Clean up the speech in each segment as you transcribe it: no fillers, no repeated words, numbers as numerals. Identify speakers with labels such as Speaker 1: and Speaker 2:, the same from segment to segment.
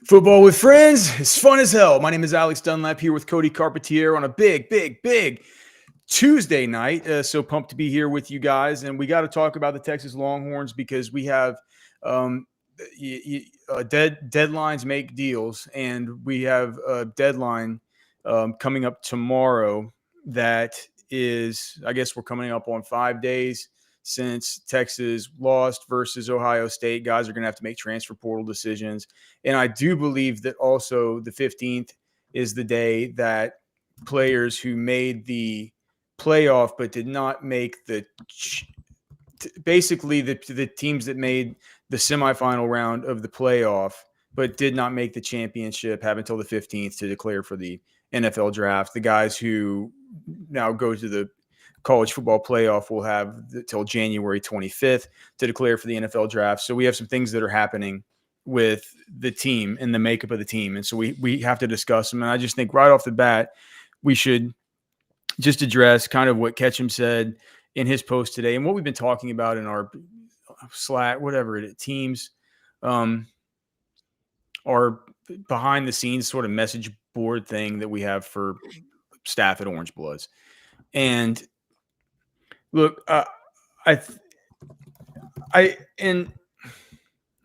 Speaker 1: Football with friends is fun as hell. My name is Alex Dunlap here with Cody Carpentier on a big Tuesday night. So pumped to be here with you guys. And we got to talk about the Texas Longhorns because we have deadlines make deals. And we have a deadline coming up tomorrow that is, I guess we're coming up on 5 days since Texas lost versus Ohio State. Guys are going to have to make transfer portal decisions. And I do believe that also the 15th is the day that players who made the playoff but did not make basically the teams that made the semifinal round of the playoff but did not make the championship have until the 15th to declare for the NFL draft. The guys who now go to the college football playoff will have till January 25th to declare for the NFL draft. So we have some things that are happening with the team and the makeup of the team. And so we have to discuss them. And I just think right off the bat, we should just address kind of what Ketchum said in his post today and what we've been talking about in our Slack, whatever it is, teams, our behind the scenes sort of message board thing that we have for staff at Orange Bloods. And look, and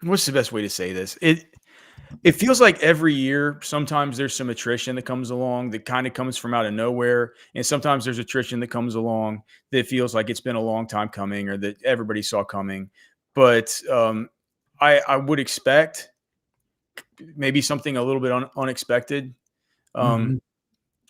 Speaker 1: what's the best way to say this? It feels like every year, sometimes there's some attrition that comes along that kind of comes from out of nowhere. And sometimes there's attrition that comes along that feels like it's been a long time coming or that everybody saw coming. But I would expect maybe something a little bit unexpected.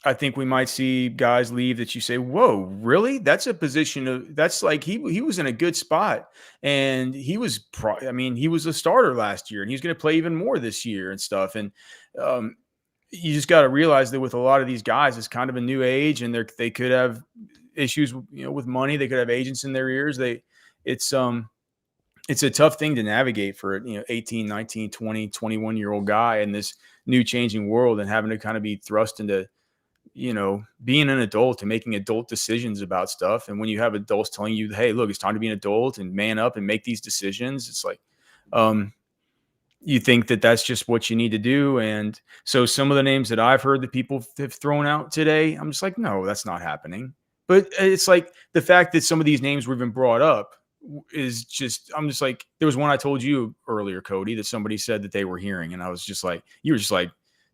Speaker 1: I think we might see guys leave that you say, whoa, really? That's a position of that's like he was in a good spot. And he was he was a starter last year and he's going to play even more this year and stuff. And you just got to realize that with a lot of these guys, it's kind of a new age and they could have issues, with money. They could have agents in their ears. It's a tough thing to navigate for 18, 19, 20, 21-year-old guy in this new changing world and having to kind of be thrust into being an adult and making adult decisions about stuff. And when you have adults telling you, hey, look, it's time to be an adult and man up and make these decisions, it's like, you think that that's just what you need to do. And so some of the names that I've heard that people have thrown out today, I'm just like, no, that's not happening. But it's like the fact that some of these names were even brought up is just, I'm just like, there was one I told you earlier, Cody, that somebody said that they were hearing. And I was just like, you were just like,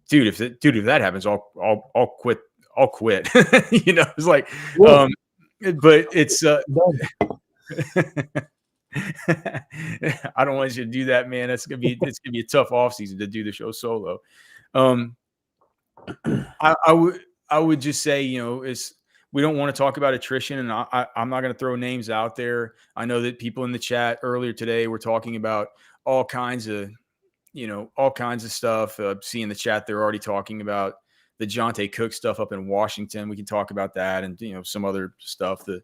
Speaker 1: dude, if that happens, I'll quit. I'll quit. It's like, but it's, I don't want you to do that, man. It's gonna be a tough offseason to do the show solo. I would just say, we don't want to talk about attrition, and I'm not going to throw names out there. I know that people in the chat earlier today were talking about all kinds of stuff. See in the chat, they're already talking about the Jonte Cook stuff up in Washington. We can talk about that and, some other stuff that,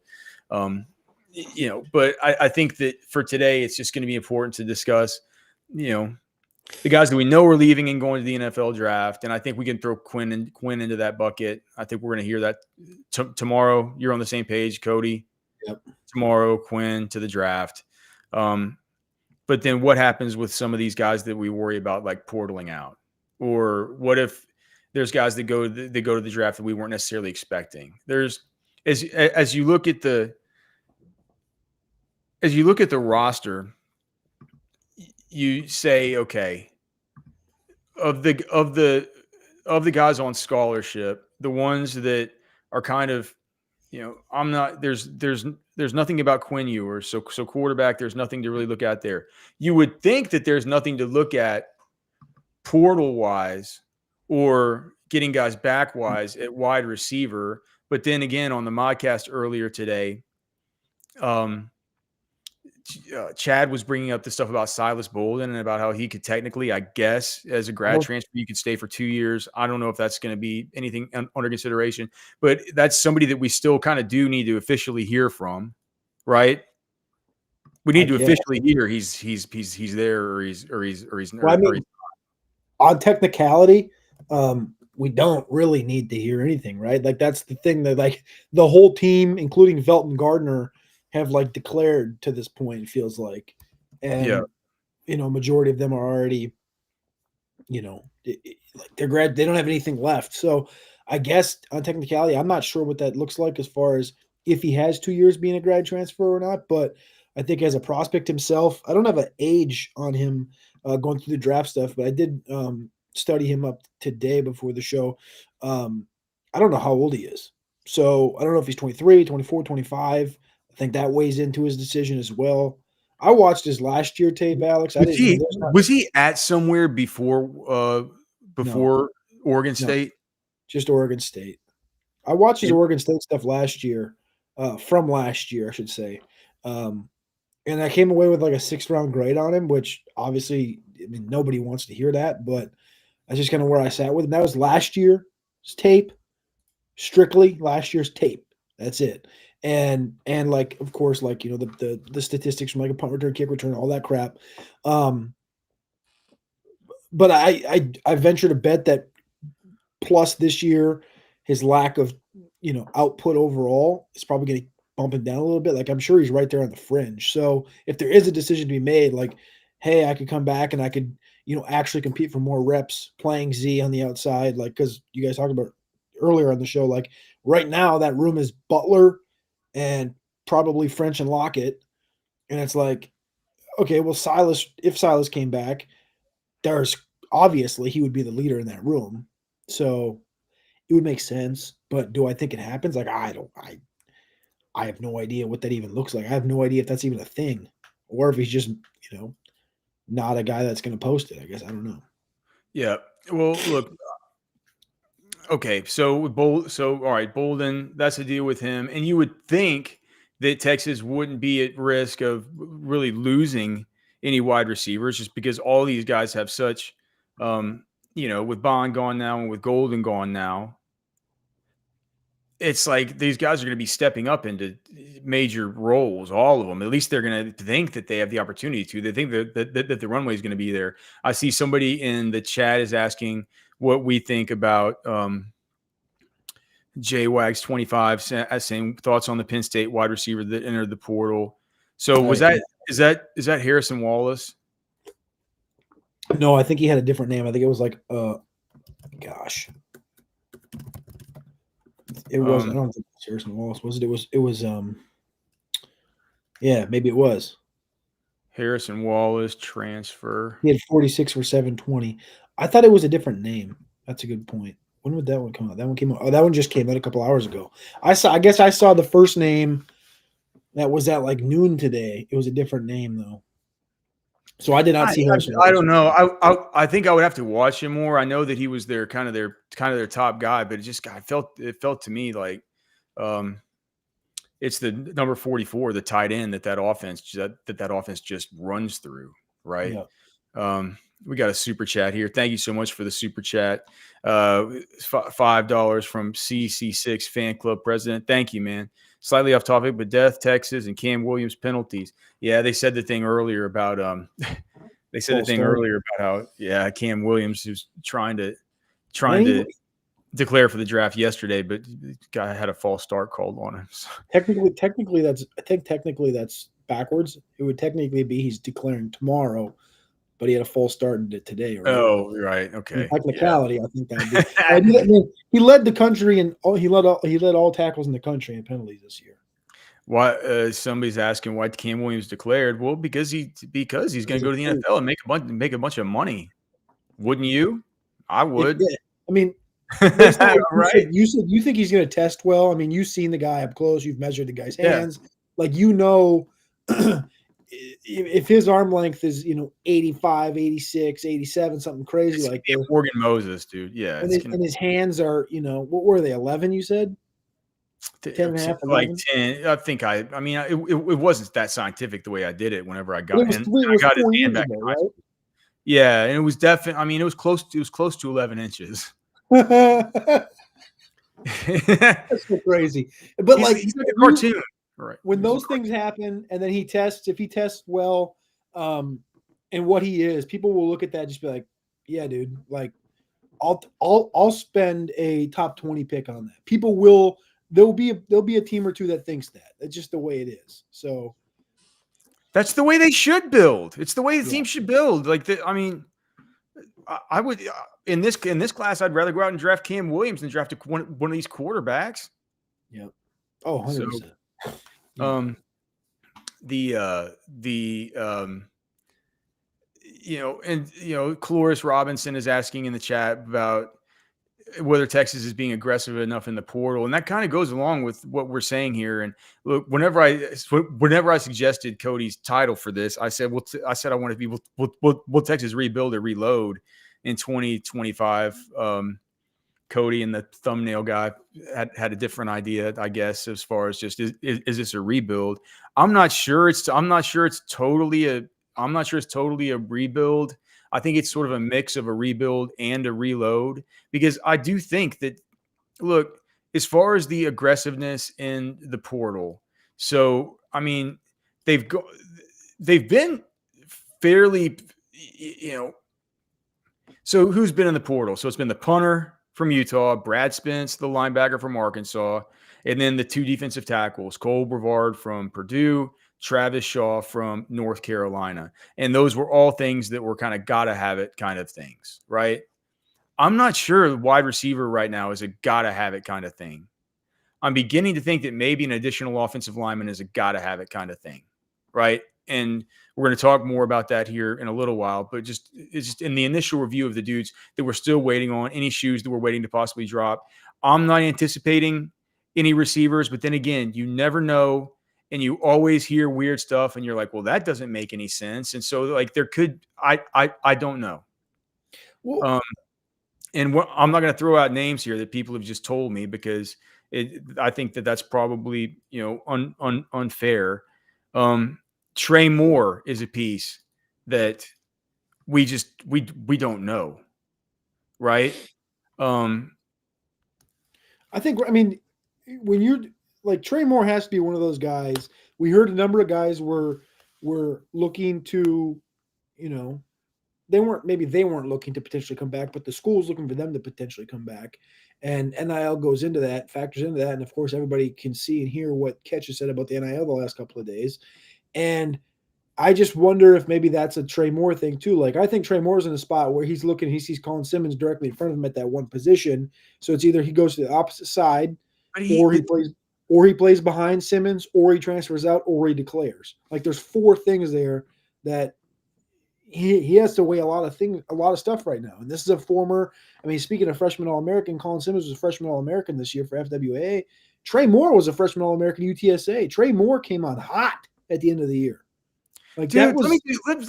Speaker 1: but I think that for today, it's just going to be important to discuss, the guys that we know are leaving and going to the NFL draft. And I think we can throw Quinn into that bucket. I think we're going to hear that tomorrow. You're on the same page, Cody.
Speaker 2: Yep.
Speaker 1: Tomorrow, Quinn to the draft. But then what happens with some of these guys that we worry about, like portaling out? Or what if there's guys that go to the draft that we weren't necessarily expecting? There's as you look at the roster, you say, okay, of the guys on scholarship, the ones that are kind of, I'm not, there's nothing about Quinn Ewers. So quarterback, there's nothing to really look at there. You would think that there's nothing to look at portal wise or getting guys back wise at wide receiver. But then again, on the modcast earlier today, Chad was bringing up the stuff about Silas Bolden and about how he could technically, I guess, as a grad transfer, you could stay for 2 years. I don't know if that's going to be anything under consideration, but that's somebody that we still kind of do need to officially hear from, right? We need to officially hear he's there or he's
Speaker 2: on technicality, we don't really need to hear anything, right? Like that's the thing that like the whole team, including Felton Gardner, have like declared to this point, it feels like. And majority of them are already like they don't have anything left. So I guess on technicality, I'm not sure what that looks like as far as if he has 2 years being a grad transfer or not. But I think as a prospect himself, I don't have an age on him going through the draft stuff, but I did study him up today before the show. I don't know how old he is. So I don't know if he's 23, 24, 25. I think that weighs into his decision as well. I watched his last year tape, Alex. I
Speaker 1: Was
Speaker 2: didn't.
Speaker 1: he was he at somewhere
Speaker 2: No,
Speaker 1: before Oregon
Speaker 2: no,
Speaker 1: State?
Speaker 2: just Oregon State. I watched his
Speaker 1: And
Speaker 2: Oregon State stuff last year, from last year, I should say. Um, and I came away with like a 6th round grade on him, which obviously, I mean, nobody wants to hear that, but that's just kind of where I sat with him. That was last year's tape, strictly last year's tape. That's it. And like, of course, like, the statistics from like a punt return, kick return, all that crap. Um, but I venture to bet that plus this year, his lack of output overall is probably going to bump him down a little bit. Like, I'm sure he's right there on the fringe. So if there is a decision to be made, like, hey, I could come back and I could actually compete for more reps playing Z on the outside, like, because you guys talked about earlier on the show, like right now that room is Butler and probably French and Lockett, and it's like, okay, well, if Silas came back, there's obviously he would be the leader in that room. So it would make sense. But do I think it happens? Like, I don't. I have no idea what that even looks like. I have no idea if that's even a thing, or if he's just not a guy that's going to post it. I guess I don't know.
Speaker 1: yeah. Well, look. Okay, so all right, Bolden. That's the deal with him, and you would think that Texas wouldn't be at risk of really losing any wide receivers, just because all these guys have such, with Bond gone now and with Golden gone now. It's like these guys are going to be stepping up into major roles, all of them. At least they're going to think that they have the opportunity to. They think that the runway is going to be there. I see somebody in the chat is asking what we think about JWags 25 saying thoughts on the Penn State wide receiver that entered the portal. So was that is that Harrison Wallace?
Speaker 2: No, I think he had a different name. I think it was like gosh. It was I don't think it was Harrison Wallace, was it? It was yeah, maybe it was.
Speaker 1: Harrison Wallace transfer.
Speaker 2: He had 46 for 720. I thought it was a different name. That's a good point. When would that one come out? That one came out. Oh, that one just came out a couple hours ago. I guess I saw the first name that was at like noon today. It was a different name though. So I did not see Harrison.
Speaker 1: I don't know. I think I would have to watch him more. I know that he was their kind of their top guy, but it felt to me like it's the number 44, the tight end that offense just runs through, right? Yeah. We got a super chat here. Thank you so much for the super chat. $5 from CC6 fan club president. Thank you, man. Slightly off topic, but Death, Texas, and Cam Williams penalties. Yeah, they said the thing earlier about how Cam Williams was trying to declare for the draft yesterday, but guy had a false start called on him. So.
Speaker 2: Technically that's backwards. It would technically be he's declaring tomorrow, but he had a false start today. Right?
Speaker 1: Oh, right. Okay.
Speaker 2: In technicality, I think that would be. He led the country and he led all tackles in the country in penalties this year.
Speaker 1: Why? Somebody's asking why Cam Williams declared. Well, because he's going to go to the NFL and make a bunch of money. Wouldn't you? I would.
Speaker 2: I mean, right? You said you think he's going to test well. I mean, you've seen the guy up close. You've measured the guy's hands. Yeah. Like, if his arm length is 85, 86, 87, something crazy
Speaker 1: it's
Speaker 2: like
Speaker 1: Morgan Moses, dude. Yeah,
Speaker 2: and his hands are what were they, 11? You said 10 and a half, 11?
Speaker 1: Like 10. I think it wasn't that scientific the way I did it. Whenever I got
Speaker 2: in, I got his hand back, right?
Speaker 1: Yeah, and it was definitely. I mean, it was close to 11 inches.
Speaker 2: That's so crazy. But
Speaker 1: he's like a cartoon. Right.
Speaker 2: When those things happen, and then if he tests well, and what he is, people will look at that and just be like, "Yeah, dude, like, I'll spend a top 20 pick on that." People will. There'll be a team or two that thinks that. That's just the way it is. So
Speaker 1: that's the way they should build. It's the way the team should build. Like, I would in this class, I'd rather go out and draft Cam Williams than draft one of these quarterbacks.
Speaker 2: Yep. Oh, 100%.
Speaker 1: So, Cloris Robinson is asking in the chat about whether Texas is being aggressive enough in the portal, and that kind of goes along with what we're saying here. And look, whenever I suggested Cody's title for this, I said, I want to be, will Texas rebuild or reload in 2025? Cody and the thumbnail guy had a different idea, I guess, as far as just is this a rebuild? I'm not sure it's totally a rebuild. I think it's sort of a mix of a rebuild and a reload, because I do think that, look, as far as the aggressiveness in the portal, so I mean, they've been fairly, so who's been in the portal? So it's been the punter from Utah, Brad Spence, the linebacker from Arkansas, and then the two defensive tackles, Cole Brevard from Purdue, Travis Shaw from North Carolina. And those were all things that were kind of gotta have it kind of things, right? I'm not sure wide receiver right now is a gotta have it kind of thing. I'm beginning to think that maybe an additional offensive lineman is a gotta have it kind of thing, right? And we're going to talk more about that here in a little while, but it's just in the initial review of the dudes that we're still waiting on, any shoes that we're waiting to possibly drop. I'm not anticipating any receivers, but then again, you never know, and you always hear weird stuff, and you're like, well, that doesn't make any sense. And so, like, there could, I don't know.
Speaker 2: Well,
Speaker 1: and I'm not going to throw out names here that people have just told me, because I think that's probably, unfair. Trey Moore is a piece that we don't know, right?
Speaker 2: I mean, when you're like, Trey Moore has to be one of those guys. We heard a number of guys were looking to, they weren't looking to potentially come back, but the school's looking for them to potentially come back. And NIL factors into that. And of course, everybody can see and hear what Ketch has said about the NIL the last couple of days. And I just wonder if maybe that's a Trey Moore thing too. Like, I think Trey Moore's in a spot where he's looking, he sees Colin Simmons directly in front of him at that one position. So it's either he goes to the opposite side, or he plays behind Simmons, or he transfers out, or he declares. Like, there's four things there that he has to weigh a lot of stuff right now. And this is a former, speaking of freshman All-American, Colin Simmons was a freshman All-American this year for FWA. Trey Moore was a freshman All-American UTSA. Trey Moore came on hot at the end of the year. Like,
Speaker 1: dude, let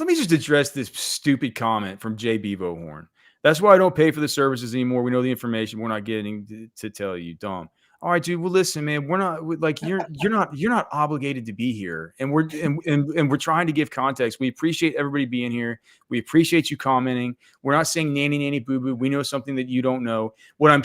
Speaker 1: me just address this stupid comment from Jay Bevohorn. That's why I don't pay for the services anymore. We know the information. We're not getting to tell you, dumb. All right, dude. Well, listen, man. We're not like you're not obligated to be here, and we're trying to give context. We appreciate everybody being here. We appreciate you commenting. We're not saying nanny boo boo. We know something that you don't know. What I'm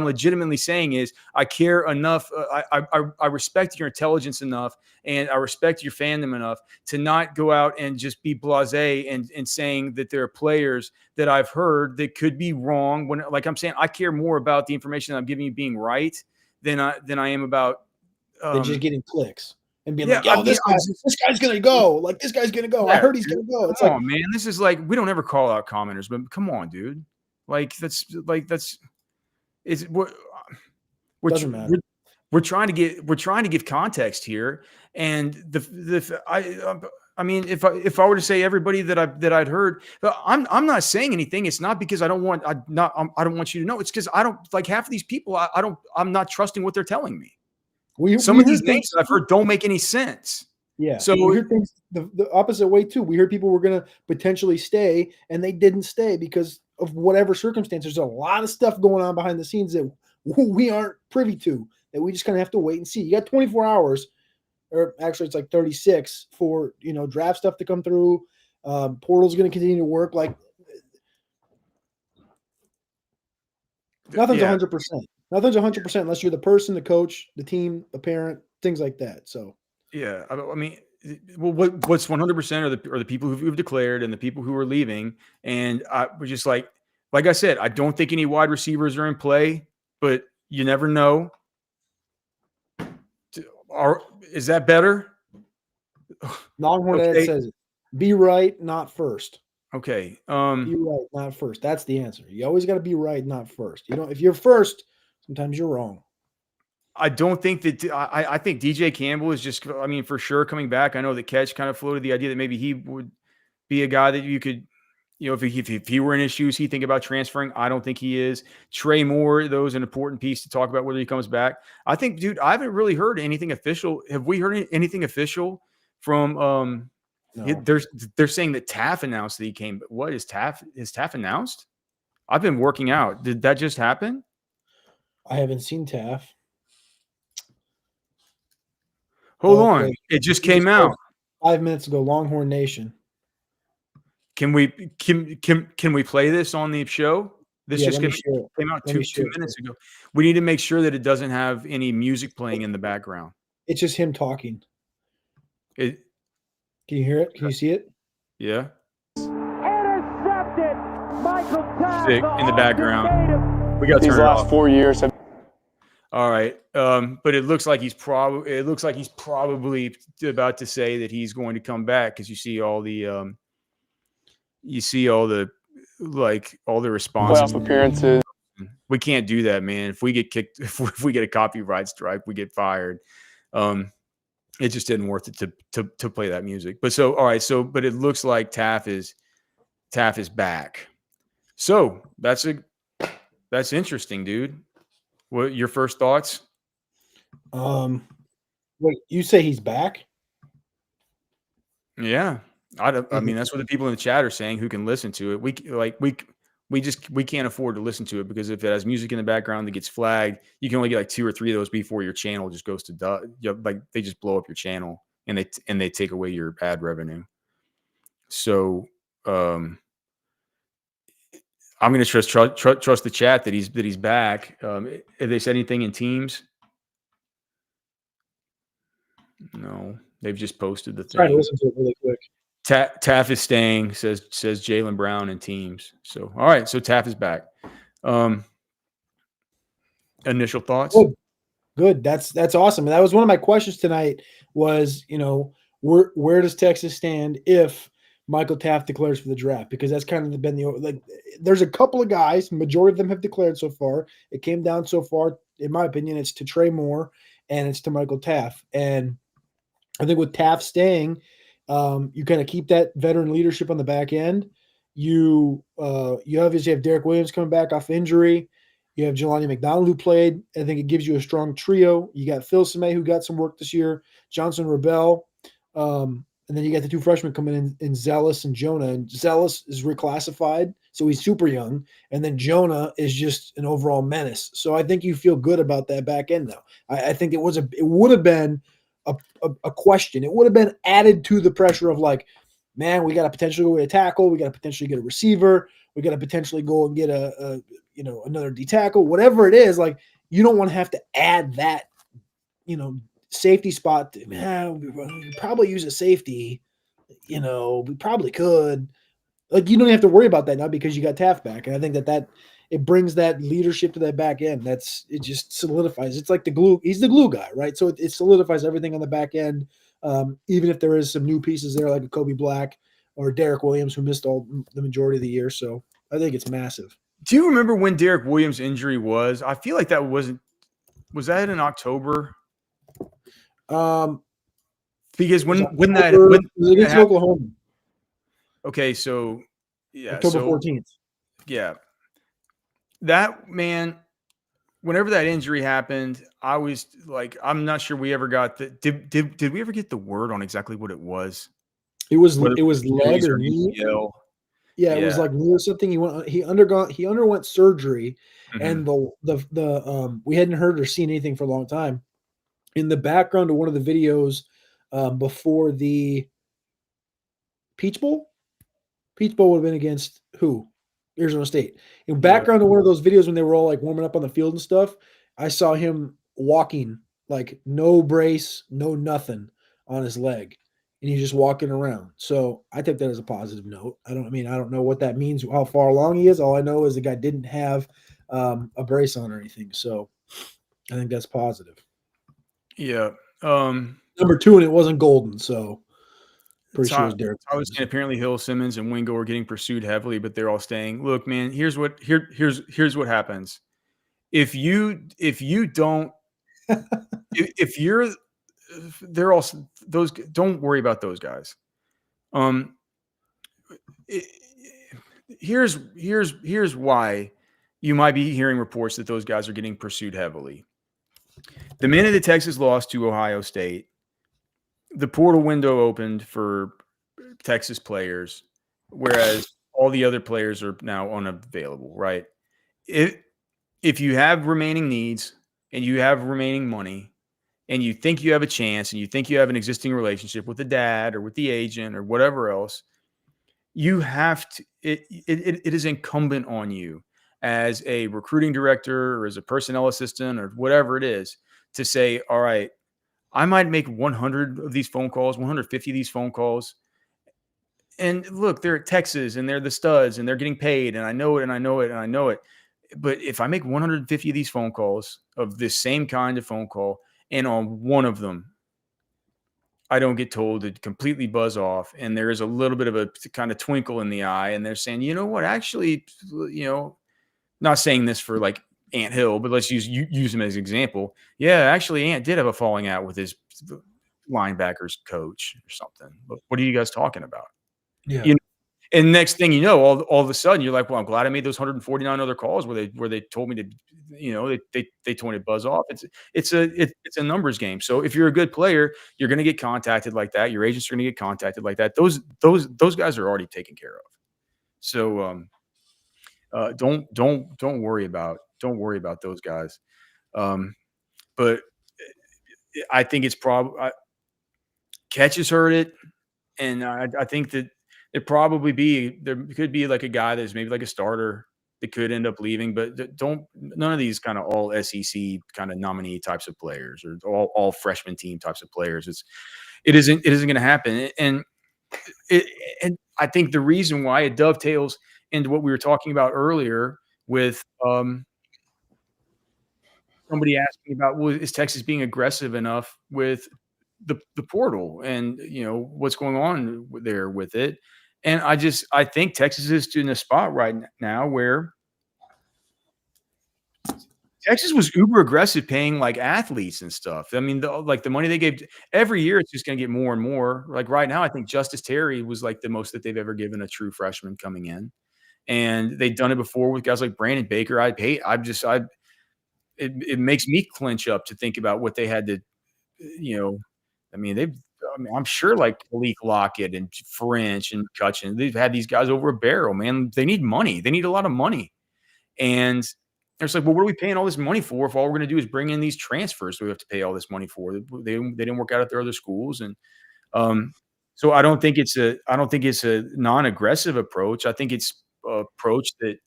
Speaker 1: legitimately saying is I care enough. I respect your intelligence enough, and I respect your fandom enough to not go out and just be blasé and saying that there are players that I've heard that could be wrong. When, like I'm saying, I care more about the information that I'm giving you being right than I am about
Speaker 2: than just getting clicks and being like, "Yo, this guy's gonna go. Like, this guy's gonna go. Yeah, I heard he's gonna go." It's
Speaker 1: like, man, this is like, we don't ever call out commenters, but come on, dude. We're trying to give context here, and if I were to say everybody that I'd heard, I'm not saying anything. It's not because I don't want you to know. It's because I don't like half of these people. I'm not trusting what they're telling me. Some of these names that I've heard don't make any sense.
Speaker 2: Yeah. So we heard things the opposite way too. We heard people were going to potentially stay, and they didn't stay because of whatever circumstances. There's a lot of stuff going on behind the scenes that we aren't privy to, that we just kind of have to wait and see. You got 24 hours. Or actually, it's like 36 for draft stuff to come through. Portal's going to continue to work. Like, nothing's 100%. Nothing's 100% unless you're the person, the coach, the team, the parent, things like that. So
Speaker 1: yeah, what's 100% are the people who've declared and the people who are leaving. And I was just like I said, I don't think any wide receivers are in play, but you never know. Is that better?
Speaker 2: Longhorn Ed says it. Be right, not first.
Speaker 1: Okay.
Speaker 2: Be right, not first. That's the answer. You always got to be right, not first. If you're first, sometimes you're wrong.
Speaker 1: I don't think that I think DJ Campbell is just, I mean, for sure coming back. I know that Catch kind of floated the idea that maybe he would be a guy that you could, if he were in his shoes, he'd think about transferring. I don't think he is. Trey Moore, though, is an important piece to talk about whether he comes back. I think, dude, I haven't really heard anything official. Have we heard anything official from
Speaker 2: No,
Speaker 1: they're saying that Taff announced that he came. But what is Taff? Is Taff announced? I've been working out. Did that just happen?
Speaker 2: I haven't seen Taff.
Speaker 1: Hold on.
Speaker 2: Okay,
Speaker 1: It just
Speaker 2: he
Speaker 1: came out.
Speaker 2: 5 minutes ago. Longhorn Nation.
Speaker 1: Can we play this on the show? This
Speaker 2: Yeah,
Speaker 1: just came out two minutes ago. We need to make sure that it doesn't have any music playing in the background.
Speaker 2: It's just him talking.
Speaker 1: Can
Speaker 2: you hear it? Can you see it?
Speaker 1: Yeah.
Speaker 3: Intercepted. Michael Taff
Speaker 1: in the background. We got
Speaker 4: these last 4 years.
Speaker 1: All right. But it looks like he's probably about to say that he's going to come back, because you see all the responses.
Speaker 4: Playoff appearances.
Speaker 1: We can't do that, man. If we get kicked, if we get a copyright strike, we get fired. It just didn't worth it to play that music. But all right. But it looks like Taff is back. So that's interesting, dude. What your first thoughts?
Speaker 2: Wait, you say he's back?
Speaker 1: Yeah. I mean, that's what the people in the chat are saying who can listen to it. We can't afford to listen to it, because if it has music in the background that gets flagged, you can only get like 2 or 3 of those before your channel just goes to like they just blow up your channel, and they take away your ad revenue. So I'm going to trust the chat that he's back. Have they said anything in Teams? No, they've just posted the thing.
Speaker 2: Trying to listen to it really quick.
Speaker 1: Taff is staying, says Jalen Brown in Teams. So all right, so Taff is back. Initial thoughts?
Speaker 2: Good. That's awesome. And that was one of my questions tonight. Was where does Texas stand if Michael Taff declares for the draft? Because that's kind of been there's a couple of guys, majority of them have declared so far. It came down so far, in my opinion, it's to Trey Moore and it's to Michael Taff. And I think with Taff staying, you kind of keep that veteran leadership on the back end. You obviously have Derek Williams coming back off injury. You have Jelani McDonald, who played. I think it gives you a strong trio. You got Phil Simay, who got some work this year, Johnson Rebel, and then you got the 2 freshmen coming in Zealous and Jonah. And Zealous is reclassified, so he's super young. And then Jonah is just an overall menace. So I think you feel good about that back end now. I think it would have been a question. It would have been added to the pressure of like, man, we got to potentially go get a tackle. We got to potentially get a receiver. We got to potentially go and get another D tackle, whatever it is. Like, you don't want to have to add that, safety spot. We probably use a safety. We probably could. Like, you don't have to worry about that now because you got Taft back. And I think that it brings that leadership to that back end. It just solidifies. It's like the glue. He's the glue guy, right? So it solidifies everything on the back end. Even if there is some new pieces there, like a Kobe Black or Derek Williams, who missed the majority of the year. So I think it's massive.
Speaker 1: Do you remember when Derek Williams' injury was? I feel like that was that in October? Because when
Speaker 2: against Oklahoma.
Speaker 1: Okay, so yeah,
Speaker 2: October 14th.
Speaker 1: Yeah, that man. Whenever that injury happened, I was like, I'm not sure we ever got the. Did we ever get the word on exactly what it was?
Speaker 2: It was leg or knee. Yeah, it was like knee or something. He underwent surgery, and the we hadn't heard or seen anything for a long time. In the background of one of the videos before the Peach Bowl would have been against who? Arizona State. In background of one of those videos when they were all like warming up on the field and stuff, I saw him walking, like no brace, no nothing on his leg. And he's just walking around. So I take that as a positive note. I don't know what that means, how far along he is. All I know is the guy didn't have a brace on or anything. So I think that's positive.
Speaker 1: Yeah.
Speaker 2: Number 2, and it wasn't golden. So Pretty sure it was Derek.
Speaker 1: Tyler saying apparently Hill, Simmons, and Wingo are getting pursued heavily, but they're all staying. Look, man, here's what happens. If you don't, if you're, they're all those. Don't worry about those guys. Here's why you might be hearing reports that those guys are getting pursued heavily. The minute the Texas lost to Ohio State, the portal window opened for Texas players, whereas all the other players are now unavailable, right? If you have remaining needs and you have remaining money and you think you have a chance and you think you have an existing relationship with the dad or with the agent or whatever else, you have to, it is incumbent on you as a recruiting director or as a personnel assistant or whatever it is to say, all right, I might make 100 of these phone calls, 150 of these phone calls. And look, they're at Texas and they're the studs and they're getting paid. And I know it and I know it and I know it. But if I make 150 of these phone calls of this same kind of phone call, and on one of them, I don't get told to completely buzz off, and there is a little bit of a kind of twinkle in the eye, and they're saying, you know what, actually, not saying this for like Ant Hill, but let's use him as an example. Yeah, actually, Ant did have a falling out with his linebackers coach or something. But what are you guys talking about?
Speaker 2: Yeah.
Speaker 1: And next thing you know, all of a sudden you're like, well, I'm glad I made those 149 other calls where they told me to, they told me to buzz off. It's a numbers game. So if you're a good player, you're going to get contacted like that. Your agents are going to get contacted like that. Those guys are already taken care of. So don't worry about those guys. But I think it's probably catches hurt it, and I think that. There could be like a guy that's maybe like a starter that could end up leaving, but none of these kind of all SEC kind of nominee types of players or all freshman team types of players. It isn't going to happen. And I think the reason why it dovetails into what we were talking about earlier with somebody asking about, well, is Texas being aggressive enough with the portal and what's going on there with it. And I think Texas is in a spot right now where Texas was uber aggressive paying like athletes and stuff. I mean, the money they gave every year, it's just going to get more and more. Like right now, I think Justice Terry was like the most that they've ever given a true freshman coming in. And they've done it before with guys like Brandon Baker. It makes me clench up to think about what they had to, I'm sure like Malik Lockett and French and McCutcheon, they've had these guys over a barrel, man. They need money. They need a lot of money. And it's like, well, what are we paying all this money for if all we're going to do is bring in these transfers we have to pay all this money for? They didn't work out at their other schools. And so I don't think it's a non-aggressive approach. I think it's an approach that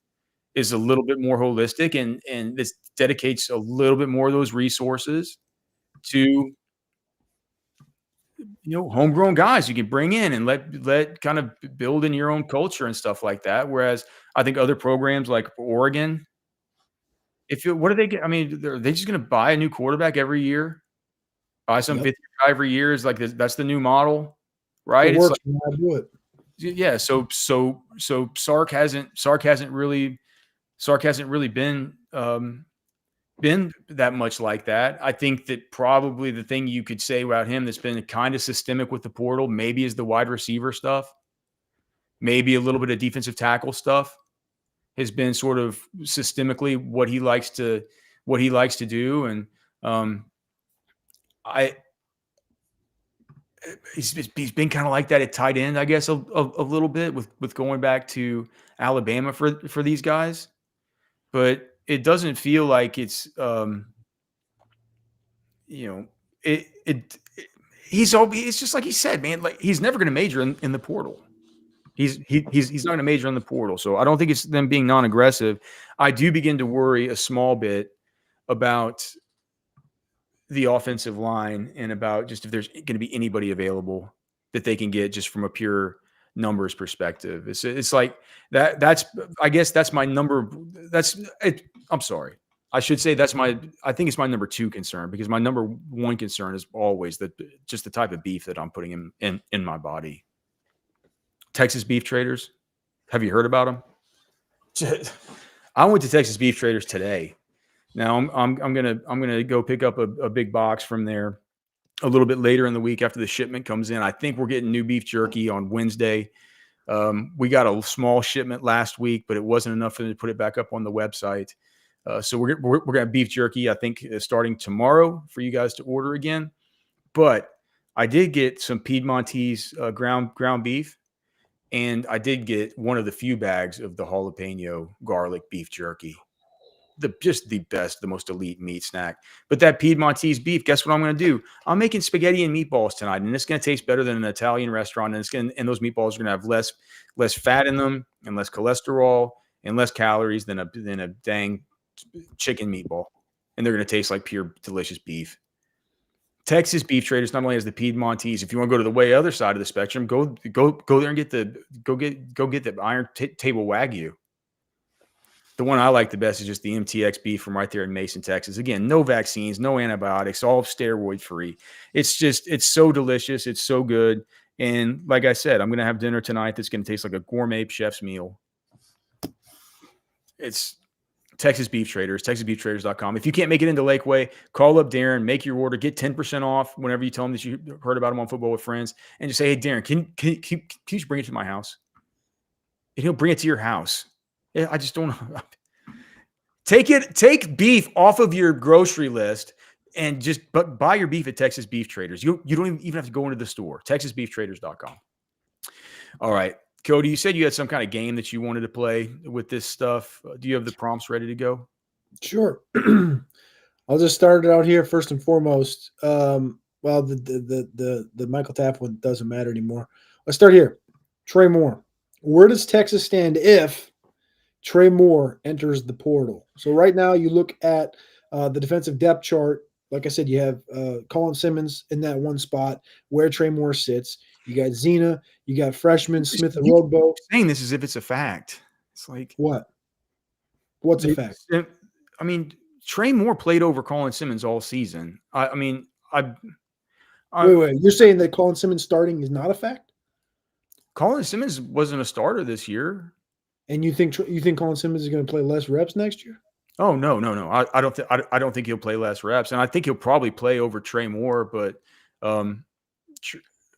Speaker 1: is a little bit more holistic and this dedicates a little bit more of those resources to homegrown guys you can bring in and let kind of build in your own culture and stuff like that. Whereas I think other programs like Oregon, what do they get? I mean, are they just going to buy a new quarterback every year? Buy some fifth year guy every year is like this. That's the new model, right?
Speaker 2: It works when I do it.
Speaker 1: Yeah. So Sark hasn't really been that much like that. I think that probably the thing you could say about him that's been kind of systemic with the portal maybe is the wide receiver stuff. Maybe a little bit of defensive tackle stuff has been sort of systemically what he likes to do. And he's been kind of like that at tight end, I guess, a little bit with going back to Alabama for these guys. But it doesn't feel like it's, it's just like he said, man, like he's never going to major in the portal. He's not going to major in the portal. So I don't think it's them being non-aggressive. I do begin to worry a small bit about the offensive line and about just if there's going to be anybody available that they can get just from a pure numbers perspective. It's like that's I guess that's my number. I'm sorry. I should say I think it's my number 2 concern, because my number 1 concern is always just the type of beef that I'm putting in my body. Texas Beef Traders. Have you heard about them? I went to Texas Beef Traders today. Now I'm gonna go pick up a big box from there a little bit later in the week after the shipment comes in. I think we're getting new beef jerky on Wednesday. We got a small shipment last week, but it wasn't enough for them to put it back up on the website. So we're gonna have beef jerky, I think, starting tomorrow for you guys to order again. But I did get some Piedmontese ground beef, and I did get one of the few bags of the jalapeno garlic beef jerky. Just the best, the most elite meat snack. But that Piedmontese beef, guess what I'm going to do? I'm making spaghetti and meatballs tonight, and it's going to taste better than an Italian restaurant. And those meatballs are going to have less fat in them and less cholesterol and less calories than a dang chicken meatball. And they're going to taste like pure delicious beef. Texas Beef Traders not only has the Piedmontese. If you want to go to the way other side of the spectrum, go there and get the Iron Table Wagyu. The one I like the best is just the MTX beef from right there in Mason, Texas. Again, no vaccines, no antibiotics, all steroid free. It's so delicious. It's so good. And like I said, I'm going to have dinner tonight that's going to taste like a gourmet chef's meal. It's Texas Beef Traders, TexasBeefTraders.com. If you can't make it into Lakeway, call up Darren, make your order, get 10% off whenever you tell him that you heard about him on Football with Friends, and just say, hey, Darren, can you just bring it to my house? And he'll bring it to your house. I just don't know. Take beef off of your grocery list and just buy your beef at Texas Beef Traders. You don't even have to go into the store. TexasBeefTraders.com. All right. Cody, you said you had some kind of game that you wanted to play with this stuff. Do you have the prompts ready to go?
Speaker 2: Sure. I'll just start it out here first and foremost. Well, the Michael Taff one doesn't matter anymore. Let's start here. Trey Moore. Where does Texas stand if Trey Moore enters the portal? So right now you look at the defensive depth chart. Like I said, you have Colin Simmons in that one spot where Trey Moore sits. You got Zena. You got freshman Smith and Rogbo.
Speaker 1: Saying this as if it's a fact. It's like
Speaker 2: what? What's a fact?
Speaker 1: I mean, Trey Moore played over Colin Simmons all season. Wait.
Speaker 2: You're saying that Colin Simmons starting is not a fact?
Speaker 1: Colin Simmons wasn't a starter this year.
Speaker 2: And you think Colin Simmons is going to play less reps next year?
Speaker 1: Oh no! I don't think he'll play less reps, and I think he'll probably play over Trey Moore. But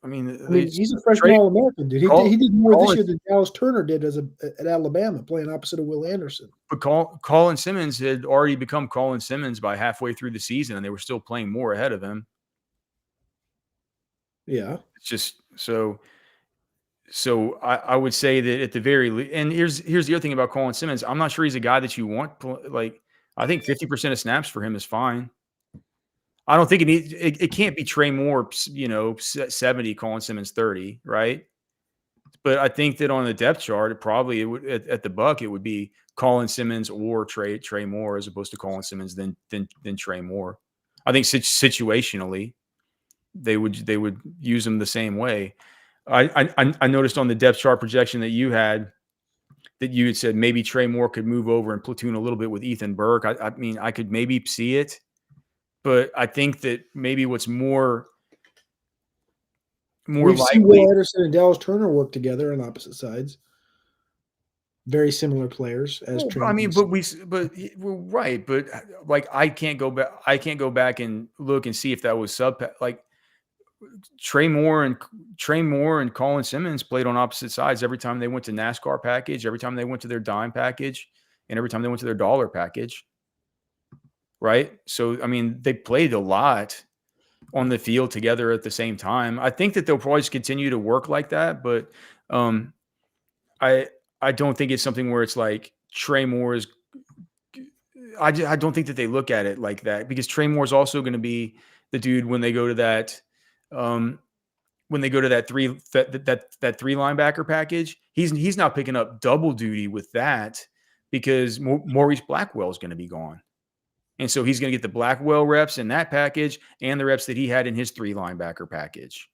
Speaker 2: he's a freshman All-American, dude. He did more this year than Dallas Turner did at Alabama, playing opposite of Will Anderson.
Speaker 1: But Colin Simmons had already become Colin Simmons by halfway through the season, and they were still playing more ahead of him.
Speaker 2: Yeah,
Speaker 1: it's just so. So I would say that at the very least, and here's the other thing about Colin Simmons. I'm not sure he's a guy that you want. Like, I think 50% of snaps for him is fine. I don't think it can't be Trey Moore, 70, Colin Simmons 30, right? But I think that on the depth chart, it would at the buck, it would be Colin Simmons or Trey Moore as opposed to Colin Simmons than Trey Moore. I think situationally, they would use him the same way. I noticed on the depth chart projection that you had said maybe Trey Moore could move over and platoon a little bit with Ethan Burke. I mean, I could maybe see it, but I think that maybe what's more
Speaker 2: we've
Speaker 1: likely.
Speaker 2: Seen Will Anderson and Dallas Turner work together on opposite sides. Very similar players as Trey.
Speaker 1: I mean, but we're right. But like, I can't go back and look and see if that was like. Trey Moore and Colin Simmons played on opposite sides every time they went to NASCAR package, every time they went to their dime package, and every time they went to their dollar package. Right? So, I mean, they played a lot on the field together at the same time. I think that they'll probably just continue to work like that, but I don't think it's something where it's like Trey Moore is I don't think that they look at it like that, because Trey Moore is also going to be the dude when they go to that three linebacker package. He's now picking up double duty with that because Maurice Blackwell is going to be gone. And so he's going to get the Blackwell reps in that package and the reps that he had in his 3 linebacker package.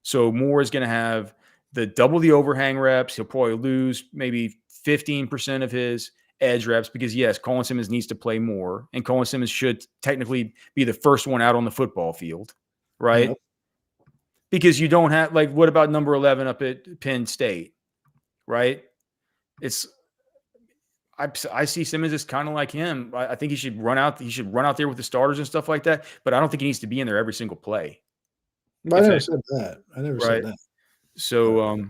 Speaker 1: So Moore is going to have the double the overhang reps. He'll probably lose maybe 15% of his edge reps because, yes, Colin Simmons needs to play more, and Colin Simmons should technically be the first one out on the football field, right? Yep. Because you don't have, like, what about number 11 up at Penn State? right? It's I see Simmons as kind of like him. I think he should run out. He should run out there with the starters and stuff like that. But I don't think he needs to be in there every single play.
Speaker 2: I
Speaker 1: If
Speaker 2: never
Speaker 1: it,
Speaker 2: said that. I never said
Speaker 1: right.
Speaker 2: that.
Speaker 1: So